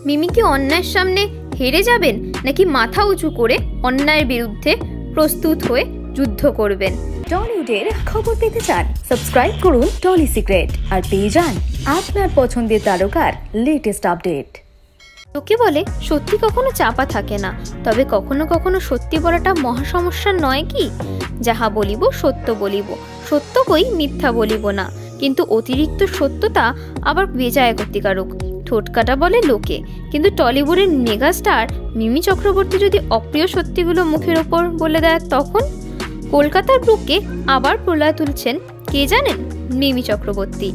মিমি কি অন্যায়ের সামনে হেরে যাবেন নাকি মাথা উঁচু করে অন্যায়ের বিরুদ্ধে প্রস্তুত হয়ে যুদ্ধ করবেন? টলিউডের খবর পেতে চান? সাবস্ক্রাইব করুন টলি সিক্রেট আর পেয়ে যান আপনার পছন্দের তারকার লেটেস্ট আপডেট। লোকে বলে সত্যি কখনো চাপা থাকে না, তবে কখনো কখনো সত্যি বলাটা মহা সমস্যা নয় কি? যাহা বলিব সত্য বলিব, সত্য কই মিথ্যা বলিব না, কিন্তু অতিরিক্ত সত্যতা আবার বেজায় ক্ষতিকারক। ঠোঁটকাটা বলে লোকে, কিন্তু টলিউডের মেগাস্টার মিমি চক্রবর্তী যদি অপ্রিয় সত্যিগুলো মুখের ওপর বলে দেয়, তখন কলকাতার বুকে আবার প্রলয় তুলছেন কে জানেন? মিমি চক্রবর্তী।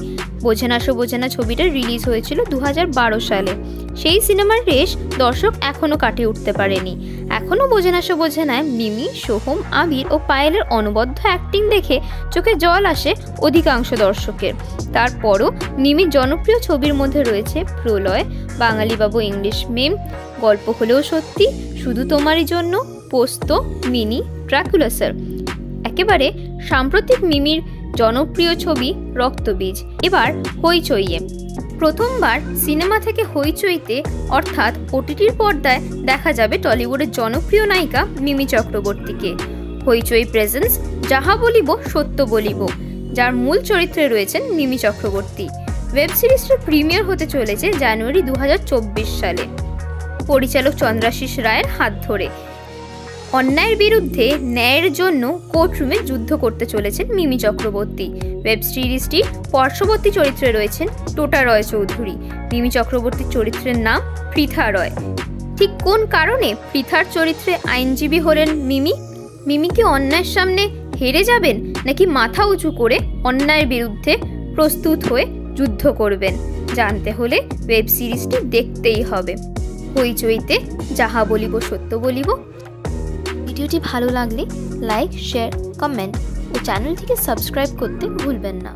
বোঝে না সো বোঝে না ছবিটা রিলিজ হয়েছিল 2012 সালে। সেই সিনেমার রেশ দর্শক এখনও কাটিয়ে উঠতে পারেনি। এখনও বোঝে না সো বোঝে না মিমি, সোহম, আবির ও পায়েলের অনবদ্য অ্যাক্টিং দেখে চোখে জল আসে অধিকাংশ দর্শকের। তারপরও মিমির জনপ্রিয় ছবির মধ্যে রয়েছে প্রলয়, বাঙালি বাবু ইংলিশ মেম, গল্প হলেও সত্যি, শুধু তোমারই জন্য, পোস্ত, মিনি, ড্রাকুলা স্যার। একেবারে সাম্প্রতিক মিমির জনপ্রিয় ছবি রক্তবীজ এবার হইচইয়ে। প্রথমবার সিনেমা থেকে হইচইতে অর্থাৎ ওটিটির পর্দায় দেখা যাবে টলিউডের জনপ্রিয় নায়িকা মিমি চক্রবর্তীকে। হইচই প্রেজেন্স যাহা বলিব সত্য বলিব, যার মূল চরিত্রে রয়েছেন মিমি চক্রবর্তী। ওয়েব সিরিজটি প্রিমিয়ার হতে চলেছে জানুয়ারি 2024 সালে পরিচালক চন্দ্রাশিস রায়ের হাত ধরে। অন্যায়ের বিরুদ্ধে ন্যায়ের জন্য কোর্টরুমে যুদ্ধ করতে চলেছেন মিমি চক্রবর্তী। ওয়েব সিরিজটির পার্শ্ববর্তী চরিত্রে রয়েছেন টোটা রয় চৌধুরী। মিমি চক্রবর্তীর চরিত্রের নাম পৃথা রয়। ঠিক কোন কারণে পৃথার চরিত্রে আইনজীবী হলেন মিমি? মিমি কি অন্যায়ের সামনে হেরে যাবেন নাকি মাথা উঁচু করে অন্যায়ের বিরুদ্ধে প্রস্তুত হয়ে যুদ্ধ করবেন? জানতে হলে ওয়েব সিরিজটি দেখতেই হবে। হইচইতে যাহা বলিব সত্য বলিব। ভিডিওটি ভালো লাগলে লাইক, শেয়ার, কমেন্ট ও চ্যানেলটিকে সাবস্ক্রাইব করতে ভুলবেন না।